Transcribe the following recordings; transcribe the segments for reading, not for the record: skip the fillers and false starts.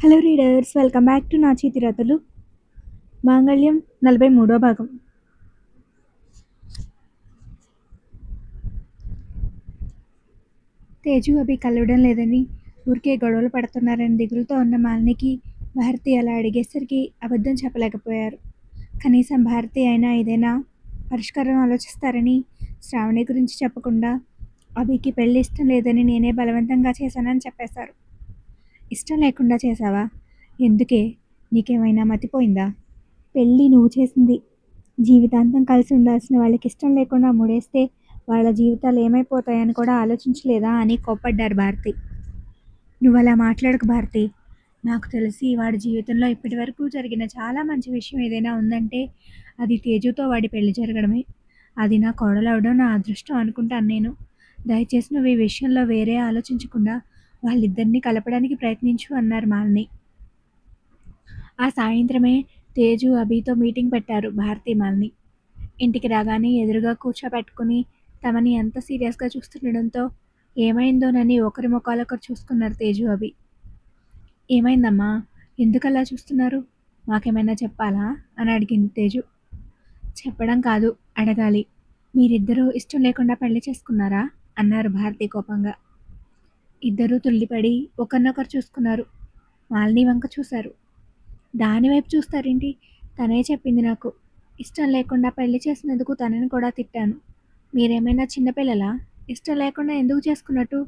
Hello readers, welcome back to నా చేతిరాతలు. మాంగళ్యం 43వ భాగం. తేజు అభి కలవడం లేదని, ఊరికే గొడవలు పడుతున్నారని దిగులుతో ఉన్న మాలినికి భారతి అలా అడిగేసరికి అబద్ధం చెప్పలేకపోయారు. కనీసం భారతి అయినా ఏదైనా పరిష్కారం ఆలోచిస్తారని శ్రావణి గురించి చెప్పకుండా అభికి పెళ్ళి ఇష్టం లేదని నేనే బలవంతంగా చేశానని చెప్పేశారు. ఇష్టం లేకుండా చేశావా? ఎందుకే? నీకేమైనా మతిపోయిందా? పెళ్ళి నువ్వు చేసింది. జీవితాంతం కలిసి ఉండాల్సిన వాళ్ళకి ఇష్టం లేకుండా ముడేస్తే వాళ్ళ జీవితాలు ఏమైపోతాయని కూడా ఆలోచించలేదా అని కోప్పడ్డారు భారతి. నువ్వలా మాట్లాడకు భారతి. నాకు తెలిసి వాడి జీవితంలో ఇప్పటి వరకు జరిగిన చాలా మంచి విషయం ఏదైనా ఉందంటే అది తేజుతో వాడి పెళ్లి జరగడమే. అది నా కోడలవడం నా అదృష్టం అనుకుంటాను నేను. దయచేసి నువ్వు ఈ విషయంలో వేరే ఆలోచించకుండా వాళ్ళిద్దరినీ కలపడానికి ప్రయత్నించు అన్నారు మాలిని. ఆ సాయంత్రమే తేజు అభితో మీటింగ్ పెట్టారు భారతి మాలిని. ఇంటికి రాగానే ఎదురుగా కూర్చోబెట్టుకుని తమని ఎంత సీరియస్గా చూస్తుండడంతో ఏమైందోనని ఒకరి ముఖాలొకరు చూసుకున్నారు తేజు అభి. ఏమైందమ్మా? ఎందుకలా చూస్తున్నారు? మాకేమైనా చెప్పాలా అని అడిగింది తేజు. చెప్పడం కాదు, అడగాలి. మీరిద్దరూ ఇష్టం లేకుండా పెళ్లి చేసుకున్నారా అన్నారు భారతి కోపంగా. ఇద్దరూ తుల్లిపడి ఒకరినొకరు చూసుకున్నారు. మాలిని వంక చూశారు. దానివైపు చూస్తారేంటి? తనే చెప్పింది నాకు. ఇష్టం లేకుండా పెళ్లి చేసినందుకు తనని కూడా తిట్టాను. మీరేమైనా చిన్నపిల్లలా? ఇష్టం లేకుండా ఎందుకు చేసుకున్నట్టు?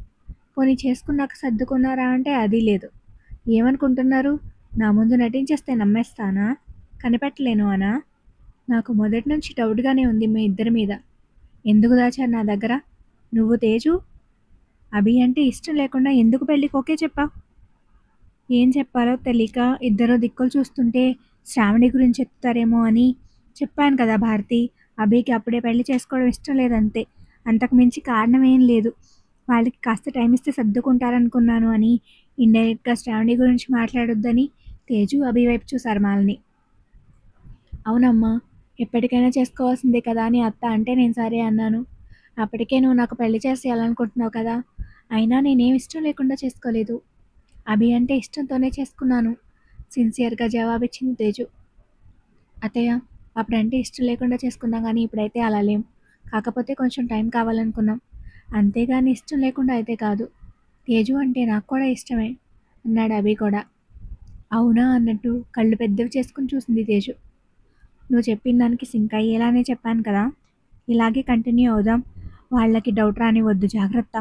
పోనీ చేసుకున్నాక సర్దుకున్నారా అంటే అది లేదు. ఏమనుకుంటున్నారు? నా ముందు నటించేస్తే నమ్మేస్తానా? కనిపెట్టలేను అనా? నాకు మొదటి నుంచి డౌట్గానే ఉంది మీ ఇద్దరి మీద. ఎందుకు దాచారు నా దగ్గర? నువ్వు తేజు అభి అంటే ఇష్టం లేకుండా ఎందుకు పెళ్ళికి ఓకే చెప్పావు? ఏం చెప్పాలో తెలియక ఇద్దరు దిక్కులు చూస్తుంటే శ్రావణి గురించి చెప్తారేమో అని చెప్పాను కదా భారతి. అభికి అప్పుడే పెళ్లి చేసుకోవడం ఇష్టం లేదంతే. అంతకు మించి కారణం ఏం లేదు. వాళ్ళకి కాస్త టైం ఇస్తే సర్దుకుంటారనుకున్నాను అని ఇండైరెక్ట్గా శ్రావణి గురించి మాట్లాడొద్దని తేజు అభి వైపు చూశారు మాలిని. అవునమ్మా, ఎప్పటికైనా చేసుకోవాల్సిందే కదా అని అత్త అంటే నేను సరే అన్నాను. అప్పటికే నువ్వు నాకు పెళ్లి చేసేయాలనుకుంటున్నావు కదా. అయినా నేనేం ఇష్టం లేకుండా చేసుకోలేదు. అభి అంటే ఇష్టంతోనే చేసుకున్నాను సిన్సియర్గా జవాబిచ్చింది తేజు. అత్తయ్య, అప్పుడంటే ఇష్టం లేకుండా చేసుకున్నాం కానీ ఇప్పుడైతే అలా లేం. కాకపోతే కొంచెం టైం కావాలనుకున్నాం. అంతేగాని ఇష్టం లేకుండా అయితే కాదు. తేజు అంటే నాకు కూడా ఇష్టమే అన్నాడు అభి కూడా. అవునా అన్నట్టు కళ్ళు పెద్దవి చేసుకుని చూసింది తేజు. నువ్వు చెప్పిన దానికి సింక్ అయ్యేలానే చెప్పాను కదా. ఇలాగే కంటిన్యూ అవుదాం. వాళ్ళకి డౌట్ రానివద్దు, జాగ్రత్త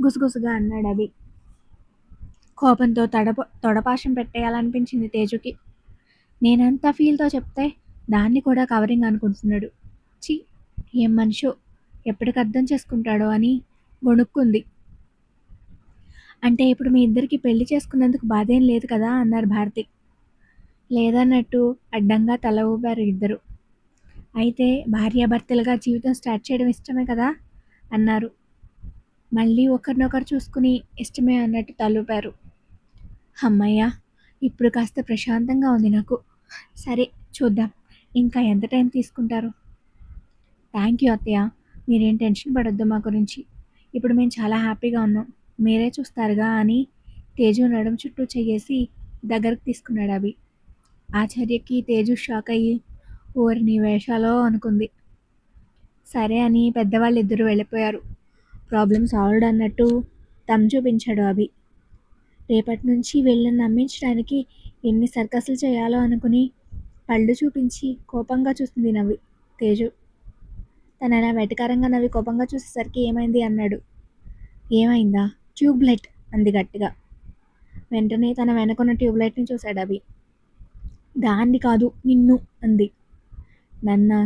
గుసగుసగా అన్నాడు అభి. కోపంతో తొడపాశం పెట్టేయాలనిపించింది తేజుకి. నేనంతా ఫీల్తో చెప్తే దాన్ని కూడా కవరింగ్ అనుకుంటున్నాడు. చి, ఏం మనిషో, ఎప్పటికి అర్థం చేసుకుంటాడో అని గొణుక్కుంది. అంటే ఇప్పుడు మీ ఇద్దరికి పెళ్లి చేసుకున్నందుకు బాధేం లేదు కదా అన్నారు భారతి. లేదన్నట్టు అడ్డంగా తల ఊపారు ఇద్దరు. అయితే భార్యాభర్తలుగా జీవితం స్టార్ట్ చేయడం ఇష్టమే కదా అన్నారు. మళ్ళీ ఒకరినొకరు చూసుకుని ఇష్టమే అన్నట్టు తలూపారు. అమ్మయ్య, ఇప్పుడు కాస్త ప్రశాంతంగా ఉంది నాకు. సరే, చూద్దాం ఇంకా ఎంత టైం తీసుకుంటారు. థ్యాంక్ యూ అత్తయ్య. మీరేం టెన్షన్ పడొద్దు మా గురించి. ఇప్పుడు మేము చాలా హ్యాపీగా ఉన్నాం. మీరే చూస్తారుగా అని తేజు నడుం చుట్టూ చెయ్యేసి దగ్గరకు తీసుకున్నాడు అభి. ఆచార్యకి తేజు షాక్ అయ్యి ఓరిని వేషాలో అనుకుంది. సరే అని పెద్దవాళ్ళు ఇద్దరు వెళ్ళిపోయారు. ప్రాబ్లం సాల్వ్డ్ అన్నట్టు తమ్ చూపించాడు అభి. రేపటి నుంచి వీళ్ళని నమ్మించడానికి ఎన్ని సర్కస్లు చేయాలో అనుకుని పళ్ళు చూపించి కోపంగా చూసింది నవ్వి తేజు. తను అలా వెటకారంగా నవ్వి కోపంగా చూసేసరికి ఏమైంది అన్నాడు. ఏమైందా? ట్యూబ్లైట్ అంది గట్టిగా. వెంటనే తన వెనకున్న ట్యూబ్లైట్ని చూశాడు అభి. దాన్ని కాదు, నిన్ను అంది. నన్నా?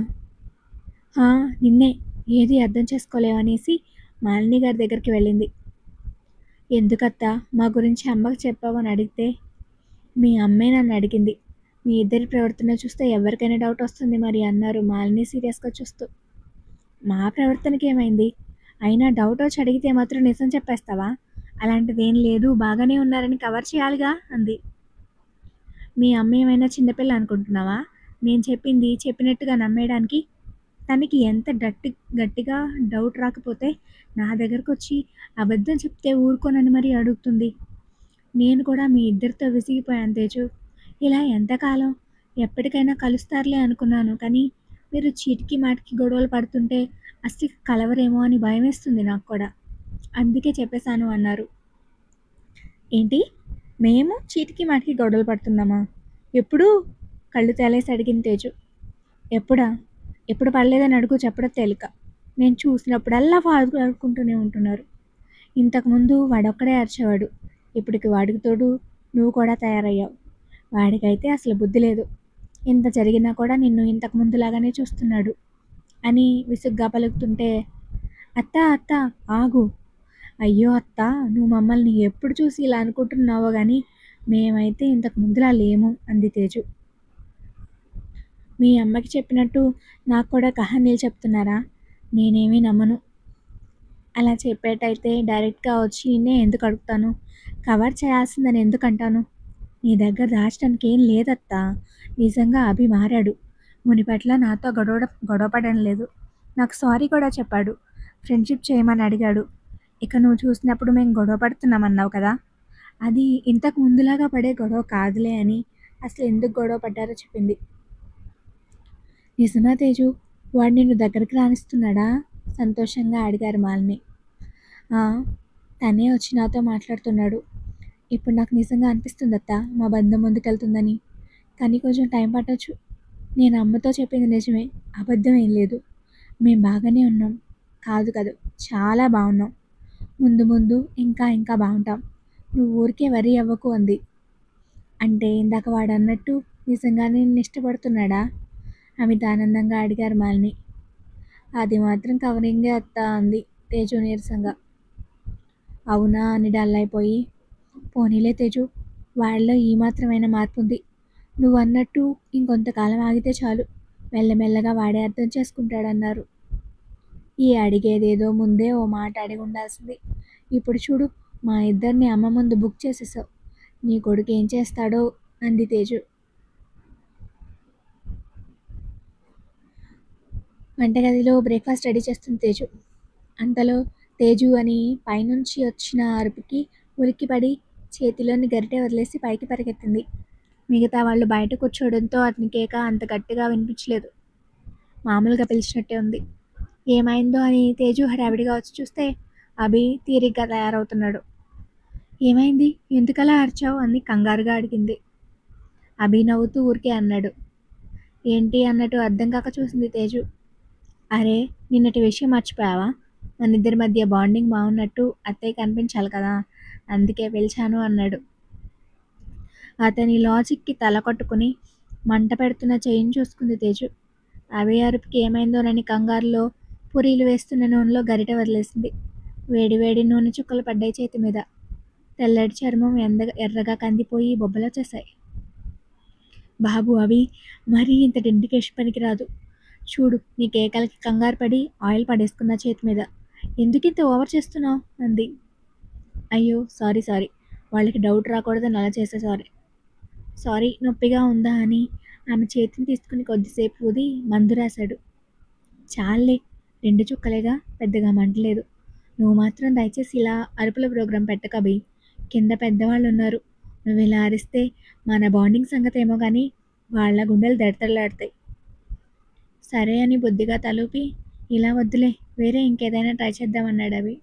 నిన్నే. ఏది అర్థం చేసుకోలేవనేసి మాలిని గారి దగ్గరికి వెళ్ళింది. ఎందుకత్తా మా గురించి అమ్మకి చెప్పావు అని అడిగితే మీ అమ్మే నన్ను అడిగింది. మీ ఇద్దరి ప్రవర్తన చూస్తే ఎవరికైనా డౌట్ వస్తుంది మరి అన్నారు మాలిని సీరియస్గా చూస్తూ. మా ప్రవర్తనకి ఏమైంది? అయినా డౌట్ వచ్చి అడిగితే మాత్రం నిజం చెప్పేస్తావా? అలాంటిదేం లేదు, బాగానే ఉన్నారని కవర్ చేయాలిగా అంది. మీ అమ్మ ఏమైనా చిన్నపిల్ల అనుకుంటున్నావా? నేను చెప్పింది చెప్పినట్టుగా నమ్మేయడానికి? తనకి ఎంత గట్టిగా డౌట్ రాకపోతే నా దగ్గరకు వచ్చి అబద్ధం చెప్తే ఊరుకోనని మరీ అడుగుతుంది. నేను కూడా మీ ఇద్దరితో విసిగిపోయాను తేజు. ఇలా ఎంతకాలం? ఎప్పటికైనా కలుస్తారులే అనుకున్నాను. కానీ మీరు చీటికి మాటికి గొడవలు పడుతుంటే అస్సలు కలవరేమో అని భయమేస్తుంది నాకు కూడా. అందుకే చెప్పేశాను అన్నారు. ఏంటి? మేము చీటికి మాటికి గొడవలు పడుతున్నామా? ఎప్పుడు? కళ్ళు తేలేసి అడిగింది తేజు. ఎప్పుడా? ఎప్పుడు పడలేదని అడుగు, చెప్పడం తేలిక. నేను చూసినప్పుడల్లా ఆడుకుంటూనే ఉంటున్నారు. ఇంతకుముందు వాడొక్కడే అరిచేవాడు. ఇప్పటికి వాడికి తోడు నువ్వు కూడా తయారయ్యావు. వాడికైతే అసలు బుద్ధి లేదు. ఇంత జరిగినా కూడా నిన్ను ఇంతకు ముందులాగానే చూస్తున్నాడు అని విసుగ్గా పలుకుతుంటే, అత్త అత్త ఆగు. అయ్యో అత్త, నువ్వు మమ్మల్ని ఎప్పుడు చూసి ఇలా అనుకుంటున్నావో కానీ మేమైతే ఇంతకు ముందులా లేము అంది తేజు. మీ అమ్మకి చెప్పినట్టు నాకు కూడా కహానీలు చెప్తున్నారా? నేనేమీ నమ్మను. అలా చెప్పేటైతే డైరెక్ట్గా వచ్చి నిన్నే ఎందుకు అడుగుతాను? కవర్ చేయాల్సిందని ఎందుకు అంటాను? నీ దగ్గర దాచడానికి ఏం లేదత్తా. నిజంగా అభి మారాడు. మునిపట్ల నాతో గొడవపడడం లేదు. నాకు సారీ కూడా చెప్పాడు. ఫ్రెండ్షిప్ చేయమని అడిగాడు. ఇక నువ్వు చూసినప్పుడు మేము గొడవ పడుతున్నామన్నావు కదా, అది ఇంతకు ముందులాగా పడే గొడవ కాదులే అని అసలు ఎందుకు గొడవ పడ్డారో చెప్పింది. నిజమా తేజు? వాడు నిన్ను దగ్గరికి రానిస్తున్నాడా? సంతోషంగా అడిగారు మాలిని. "ఆ, తనే వచ్చి నాతో మాట్లాడుతున్నాడు. ఇప్పుడు నాకు నిజంగా అనిపిస్తుంది అత్త, మా బంధం ముందుకెళ్తుందని. కానీ కొంచెం టైం పట్టొచ్చు. నేను అమ్మతో చెప్పింది నిజమే, అబద్ధం ఏం లేదు. మేం బాగానే ఉన్నాం. కాదు కాదు, చాలా బాగున్నాం. ముందు ముందు ఇంకా ఇంకా బాగుంటాం. నువ్వు ఊరికే వరీ అవ్వకు అంది. అంటే ఇందాక వాడన్నట్టు నిజంగానే నిన్ను ఇష్టపడుతున్నాడా? అమిత ఆనందంగా అడిగారు మాలిని. అది మాత్రం కవరింగే అత్త అంది తేజు నీరసంగా. అవునా అని డల్ అయిపోయి, పోనీలే తేజు, వాళ్ళలో ఈ మాత్రమైన మార్పు ఉంది. నువ్వు అన్నట్టు ఇంకొంతకాలం ఆగితే చాలు, మెల్లమెల్లగా వాడే అర్థం చేసుకుంటాడన్నారు. ఈ అడిగేదేదో ముందే ఓ మాట అడిగి ఉండాల్సింది. ఇప్పుడు చూడు, మా ఇద్దరిని అమ్మ ముందు బుక్ చేసేసావు. నీ కొడుకు ఏం చేస్తాడో అంది తేజు. వంటగదిలో బ్రేక్ఫాస్ట్ రెడీ చేస్తుంది తేజు. అంతలో తేజు అని పైనుంచి వచ్చిన అరుపుకి ఉలిక్కిపడి చేతిలోని గరిటె వదిలేసి పైకి పరిగెత్తింది. మిగతా వాళ్ళు బయట కూర్చోవడంతో అతని కేక అంత గట్టిగా వినిపించలేదు. మామూలుగా పిలిచినట్టే ఉంది. ఏమైందో అని తేజు హడావిడిగా వచ్చి చూస్తే అభి తీరిగ్గా తయారవుతున్నాడు. ఏమైంది? ఎందుకలా అరిచావు అని కంగారుగా అడిగింది. అభి నవ్వుతూ ఊరికే అన్నాడు. ఏంటి అన్నట్టు అర్థం కాక చూసింది తేజు. అరే, నిన్నటి విషయం మర్చిపోయావా? మనిద్దరి మధ్య బాండింగ్ బాగున్నట్టు అత్తయ్య కనిపించాలి కదా, అందుకే పిలిచాను అన్నాడు. అతని లాజిక్కి తల కొట్టుకుని మంట పెడుతున్న చెయ్యిని చూసుకుంది తేజు. అభి అరుపుకి ఏమైందోనని కంగారులో పూరీలు వేస్తున్న నూనెలో గరిటె వదిలేసింది. వేడి వేడి నూనె చుక్కలు పడ్డాయి చేతి మీద. తెల్లటి చర్మం ఎర్రగా కందిపోయి బొబ్బలొచ్చేశాయి. బాబు అభి, మరీ ఇంత డెడికేషన్ పనికిరాదు. చూడు, నీ కేకలకి కంగారు పడి ఆయిల్ పడేసుకున్న చేతి మీద. ఎందుకింత ఓవర్ చేస్తున్నావు అంది. అయ్యో సారీ సారీ, వాళ్ళకి డౌట్ రాకూడదని అలా చేసే సారీ. సారీ, నొప్పిగా ఉందా అని ఆమె చేతిని తీసుకుని కొద్దిసేపు ఊది మందు రాశాడు. చాలే, 2 చుక్కలేగా, పెద్దగా మంటలేదు. నువ్వు మాత్రం దయచేసి ఇలా అరుపుల ప్రోగ్రాం పెట్టకబి. కింద పెద్దవాళ్ళు ఉన్నారు. నువ్వు ఇలా అరిస్తే మన బాండింగ్ సంగతి ఏమో కానీ వాళ్ళ గుండెలు దడతలాడతాయి. సరే అని బుద్ధిగా తలూపి, ఇలా వద్దులే, వేరే ఇంకేదైనా ట్రై చేద్దామన్నాడు అవి.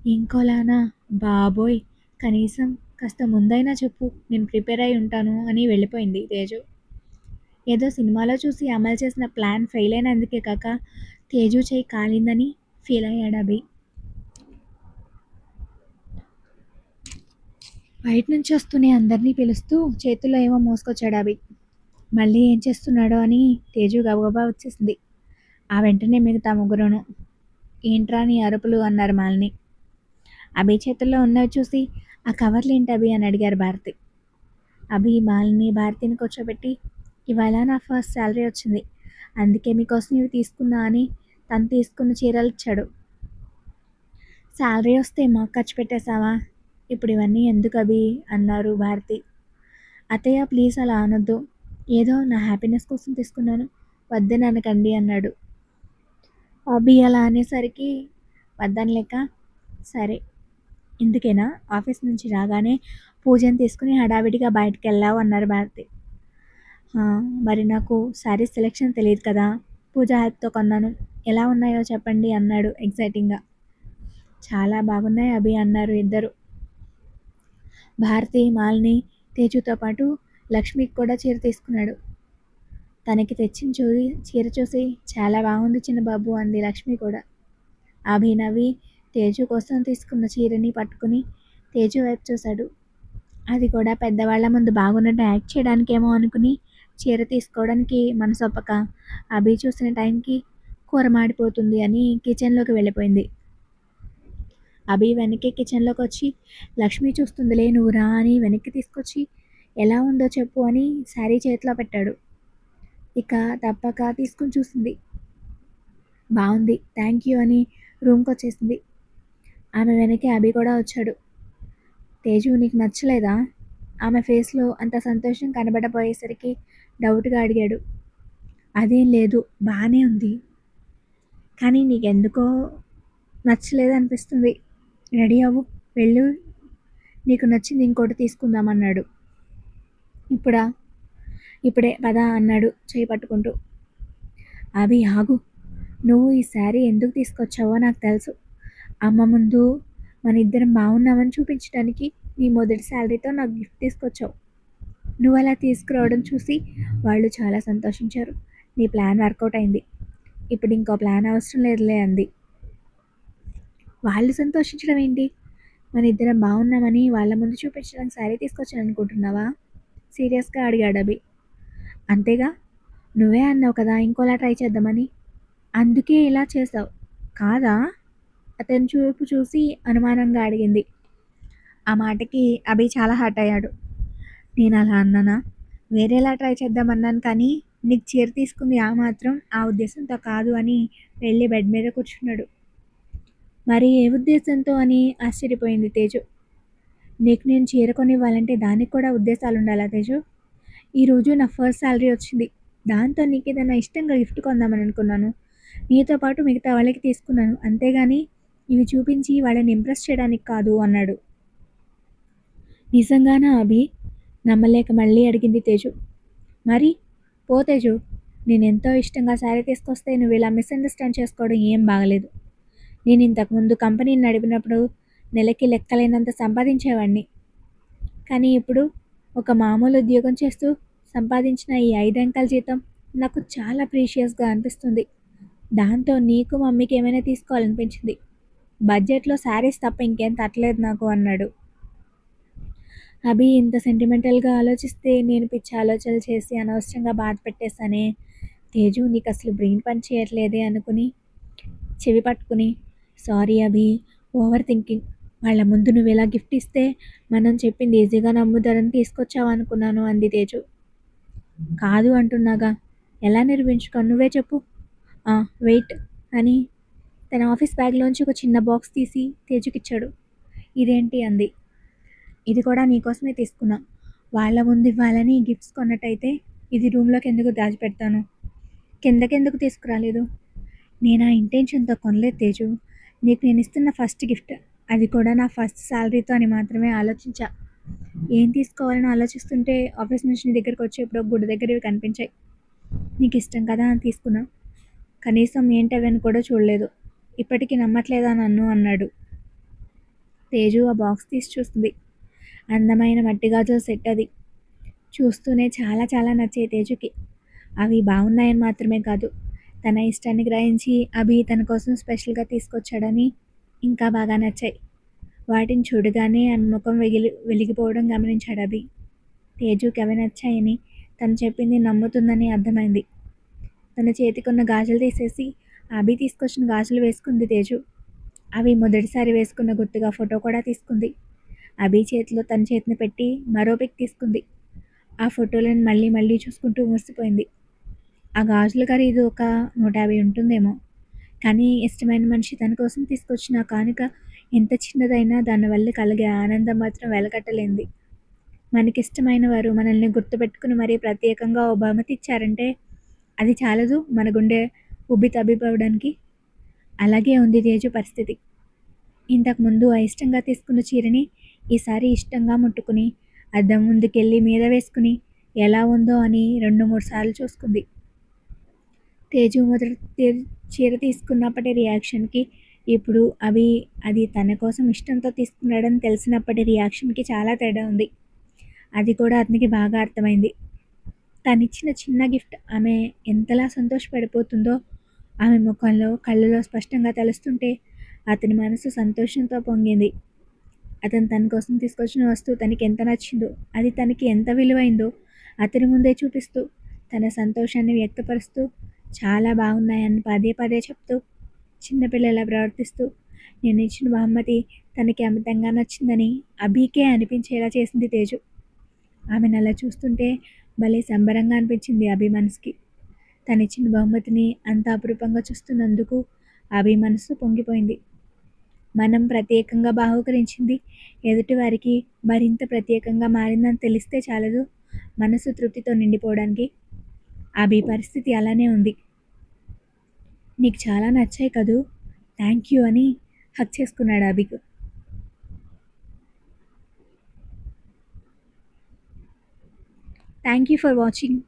ఇంకోలానా? బాబోయ్, కనీసం కాస్త ముందైనా చెప్పు, నేను ప్రిపేర్ అయి ఉంటాను అని వెళ్ళిపోయింది తేజు. ఏదో సినిమాలో చూసి అమలు చేసిన ప్లాన్ ఫెయిల్ అయినందుకే కాక తేజు చేయి కాలిందని ఫీల్ అయ్యాడు అభి. బయట నుంచి వస్తూనే అందరినీ పిలుస్తూ చేతుల్లో ఏమో మోసుకొచ్చాడు అభి. మళ్ళీ ఏం చేస్తున్నాడో అని తేజు గబగబా వచ్చేసింది. ఆ వెంటనే మిగతా ముగ్గురును. ఏంట్రా నీ అరుపులు అన్నారు మాలిని. అభి చేతుల్లో ఉన్నవి చూసి ఆ కవర్లు ఏంటి అభి అని అడిగారు భారతి. అభి మాలిని భారతిని కూర్చోబెట్టి, ఇవాళ నా ఫస్ట్ శాలరీ వచ్చింది, అందుకే మీకోసం ఇవి తీసుకున్నా అని తను తీసుకున్న చీరలు ఇచ్చాడు. శాలరీ వస్తే మాకు ఖర్చు పెట్టేశావా? ఇప్పుడు ఇవన్నీ ఎందుకు అభి అన్నారు భారతి. అత్తయ్య ప్లీజ్ అలా అనొద్దు, ఏదో నా హ్యాపీనెస్ కోసం తీసుకున్నాను, వద్దని అనకండి అన్నాడు. అభి అలా అనేసరికి వద్దనలేక, సరే ఇందుకేనా ఆఫీస్ నుంచి రాగానే పూజని తీసుకుని హడావిడిగా బయటికెళ్ళావు అన్నారు భారతి. "ఆ, మరి నాకు శారీస్ సెలెక్షన్ తెలియదు కదా, పూజ హెల్ప్తో కొన్నాను. ఎలా ఉన్నాయో చెప్పండి అన్నాడు ఎగ్జైటింగ్గా. చాలా బాగున్నాయి అభి అన్నారు ఇద్దరు. భారతి, మాలిని, తేజుతో పాటు లక్ష్మికి కూడా చీర తీసుకున్నాడు. తనకి తెచ్చిన చీర చూసి చాలా బాగుంది చిన్నబాబు అంది లక్ష్మి కూడా. అభి నవ్వి తేజు కోసం తీసుకున్న చీరని పట్టుకుని తేజు వైపు చూశాడు. అది కూడా పెద్దవాళ్ల ముందు బాగున్నట్టు యాక్ట్ చేయడానికేమో అనుకుని చీర తీసుకోవడానికి మనసొప్పక అభి చూసిన టైంకి కూర మాడిపోతుంది అని కిచెన్లోకి వెళ్ళిపోయింది. అభి వెనక్కి కిచెన్లోకి వచ్చి లక్ష్మి చూస్తుందిలే నువ్వు రా అని వెనక్కి తీసుకొచ్చి ఎలా ఉందో చెప్పు అని శారీ చేతిలో పెట్టాడు. ఇక తప్పక తీసుకుని చూసింది. బాగుంది థ్యాంక్ యూ అని రూమ్కి వచ్చేసింది. ఆమె వెనకే అభి కూడా వచ్చాడు. తేజు నీకు నచ్చలేదా? ఆమె ఫేస్లో అంత సంతోషం కనబడపోయేసరికి డౌట్గా అడిగాడు. అదేం లేదు బాగానే ఉంది, కానీ నీకెందుకో నచ్చలేదు అనిపిస్తుంది. రెడీ అవ్వు, వెళ్ళు, నీకు నచ్చింది ఇంకోటి తీసుకుందామన్నాడు. ఇప్పుడే పద అన్నాడు చేయి పట్టుకుంటూ. అభి ఆగు, నువ్వు ఈ శారీ ఎందుకు తీసుకొచ్చావో నాకు తెలుసు. అమ్మ ముందు మన ఇద్దరం బాగున్నామని చూపించడానికి నీ మొదటి శాలరీతో నాకు గిఫ్ట్ తీసుకొచ్చావు. నువ్వు అలా తీసుకురావడం చూసి వాళ్ళు చాలా సంతోషించారు. నీ ప్లాన్ వర్కౌట్ అయింది. ఇప్పుడు ఇంకో ప్లాన్ అవసరం లేదులే అంది. వాళ్ళు సంతోషించడం ఏంటి? మన ఇద్దరం బాగున్నామని వాళ్ళ ముందు చూపించడానికి శారీ తీసుకొచ్చాను అనుకుంటున్నావా? సీరియస్గా అడిగాడు అభి. అంతేగా, నువ్వే అన్నావు కదా ఇంకోలా ట్రై చేద్దామని, అందుకే ఇలా చేసావు కాదా? అతని చూపు చూసి అనుమానంగా అడిగింది. ఆ మాటకి అభి చాలా హర్ట్ అయ్యాడు. నేను అలా అన్నానా? వేరేలా ట్రై చేద్దామన్నాను, కానీ నీకు చీర తీసుకుంది ఆ మాత్రం ఆ ఉద్దేశంతో కాదు అని వెళ్ళి బెడ్ మీద కూర్చున్నాడు. మరి ఏ ఉద్దేశంతో అని ఆశ్చర్యపోయింది తేజు. నీకు నేను చీర కొనివ్వాలంటే దానికి కూడా ఉద్దేశాలు ఉండాలా తేజు? ఈరోజు నా ఫస్ట్ శాలరీ వచ్చింది, దాంతో నీకు ఏదైనా ఇష్టంగా గిఫ్ట్ కొందామని అనుకున్నాను. నీతో పాటు మిగతా వాళ్ళకి తీసుకున్నాను, అంతేగాని ఇవి చూపించి వాళ్ళని ఇంప్రెస్ చేయడానికి కాదు అన్నాడు. నిజంగానా అభి? నమ్మలేక మళ్ళీ అడిగింది తేజు. మరి పో తేజు, నేను ఎంతో ఇష్టంగా శారీ తీసుకొస్తే నువ్వు ఇలా మిస్అండర్స్టాండ్ చేసుకోవడం ఏం బాగలేదు. నేను ఇంతకుముందు కంపెనీని నడిపినప్పుడు నెలకి లెక్కలేనంత సంపాదించేవాడిని, కానీ ఇప్పుడు ఒక మామూలు ఉద్యోగం చేస్తూ సంపాదించిన ఈ 5 అంకెల జీతం నాకు చాలా ప్రీషియస్గా అనిపిస్తుంది. దాంతో నీకు మమ్మీకి ఏమైనా తీసుకోవాలనిపించింది. బడ్జెట్లో శారీస్ తప్ప ఇంకేం తట్టలేదు నాకు అన్నాడు. అభి ఇంత సెంటిమెంటల్గా ఆలోచిస్తే నేను పిచ్చి ఆలోచనలు చేసి అనవసరంగా బాధ పెట్టేశానే. తేజు నీకు అసలు బ్రెయిన్ పని చేయట్లేదే అనుకుని చెవి పట్టుకుని, సారీ అభి, ఓవర్ థింకింగ్. వాళ్ళ ముందు నువ్వు ఇలా గిఫ్ట్ ఇస్తే మనం చెప్పింది ఈజీగా నమ్ముతారని తీసుకొచ్చావు అనుకున్నాను అంది తేజు. కాదు అంటున్నాగా, ఎలా నిరూపించుకోను నువ్వే చెప్పు. వెయిట్ అని తన ఆఫీస్ బ్యాగ్లోంచి ఒక చిన్న బాక్స్ తీసి తేజుకిచ్చాడు. ఇదేంటి అంది. ఇది కూడా నీకోసమే తీసుకున్నా. వాళ్ళ ముందు ఇవ్వాలని గిఫ్ట్స్ కొన్నట్టయితే ఇది రూమ్లోకి ఎందుకు దాచిపెడతాను? కిందకెందుకు తీసుకురాలేదు? నేను ఆ ఇంటెన్షన్తో కొనలేదు తేజు. నీకు నేను ఇస్తున్న ఫస్ట్ గిఫ్ట్, అది కూడా నా ఫస్ట్ శాలరీతో అని మాత్రమే ఆలోచించా. ఏం తీసుకోవాలని ఆలోచిస్తుంటే ఆఫీస్ నుంచి నీ దగ్గరికి వచ్చేప్పుడు గుడి దగ్గర ఇవి కనిపించాయి. నీకు ఇష్టం కదా అని తీసుకున్నా. కనీసం ఏంటవని కూడా చూడలేదు. ఇప్పటికీ నమ్మట్లేదా నన్ను అన్నాడు. తేజు ఆ బాక్స్ తీసి చూస్తుంది. అందమైన మట్టి గాజుల సెట్ అది. చూస్తూనే చాలా చాలా నచ్చాయి తేజుకి. అవి బాగున్నాయని మాత్రమే కాదు, తన ఇష్టాన్ని గ్రహించి అభి తన కోసం స్పెషల్గా తీసుకొచ్చాడని ఇంకా బాగా నచ్చాయి. వాటిని చూడగానే ఆమె ముఖం వెలిగిపోవడం గమనించాడు అభి. తేజుకి అవి నచ్చాయని తను చెప్పింది నమ్ముతుందని అర్థమైంది. తన చేతికున్న గాజులు తీసేసి అభి తీసుకొచ్చిన గాజులు వేసుకుంది తేజు. అవి మొదటిసారి వేసుకున్న గుర్తుగా ఫోటో కూడా తీసుకుంది. అభి చేతిలో తన చేతిని పెట్టి మరో పిక్ తీసుకుంది. ఆ ఫోటోలను మళ్ళీ మళ్ళీ చూసుకుంటూ మురిసిపోయింది. ఆ గాజుల ఖరీదు ఒక 150 ఉంటుందేమో, కానీ ఇష్టమైన మనిషి తన కోసం తీసుకొచ్చిన కానుక ఎంత చిన్నదైనా దానివల్ల కలిగే ఆనందం మాత్రం వెలకట్టలేంది. మనకిష్టమైన వారు మనల్ని గుర్తుపెట్టుకుని మరీ ప్రత్యేకంగా ఓ బహుమతి ఇచ్చారంటే అది చాలదు మన గుండె ఉబ్బి తబ్బిపోవడానికి. అలాగే ఉంది తేజు పరిస్థితి. ఇంతకుముందు అయిష్టంగా తీసుకున్న చీరని ఈసారి ఇష్టంగా ముట్టుకుని అద్దం ముందుకెళ్ళి మీద వేసుకుని ఎలా ఉందో అని 2-3 సార్లు చూసుకుంది. తేజు మొదట చీర తీసుకున్నప్పటి రియాక్షన్కి ఇప్పుడు అది తన కోసం ఇష్టంతో తీసుకున్నాడని తెలిసినప్పటి రియాక్షన్కి చాలా తేడా ఉంది. అది కూడా అతనికి బాగా అర్థమైంది. తనిచ్చిన చిన్న గిఫ్ట్ ఆమె ఎంతలా సంతోషపడిపోతుందో ఆమె ముఖంలో కళ్ళలో స్పష్టంగా తెలుస్తుంటే అతని మనసు సంతోషంతో పొంగింది. అతను తన కోసం తీసుకొచ్చిన వస్తువు తనకి ఎంత నచ్చిందో, అది తనకి ఎంత విలువైందో అతని ముందే చూపిస్తూ, తన సంతోషాన్ని వ్యక్తపరుస్తూ, చాలా బాగున్నాయని పదే పదే చెప్తూ, చిన్నపిల్లలా ప్రవర్తిస్తూ, నేను ఇచ్చిన బహుమతి తనకి అమితంగా నచ్చిందని అభికే అనిపించేలా చేసింది తేజు. ఆమెను అలా చూస్తుంటే భలే సంబరంగా అనిపించింది అభి మనసుకి. తనిచ్చిన బహుమతిని అంత అపురూపంగా చూస్తున్నందుకు అభి మనసు పొంగిపోయింది. మనం ప్రత్యేకంగా బహూకరించింది ఎదుటివారికి మరింత ప్రత్యేకంగా మారిందని తెలిస్తే చాలదు మనసు తృప్తితో నిండిపోవడానికి. అభి పరిస్థితి అలానే ఉంది. నీకు చాలా నచ్చాయి కదూ, థ్యాంక్ యూ అని హక్ చేసుకున్నాడు అభికు. Thank you for watching.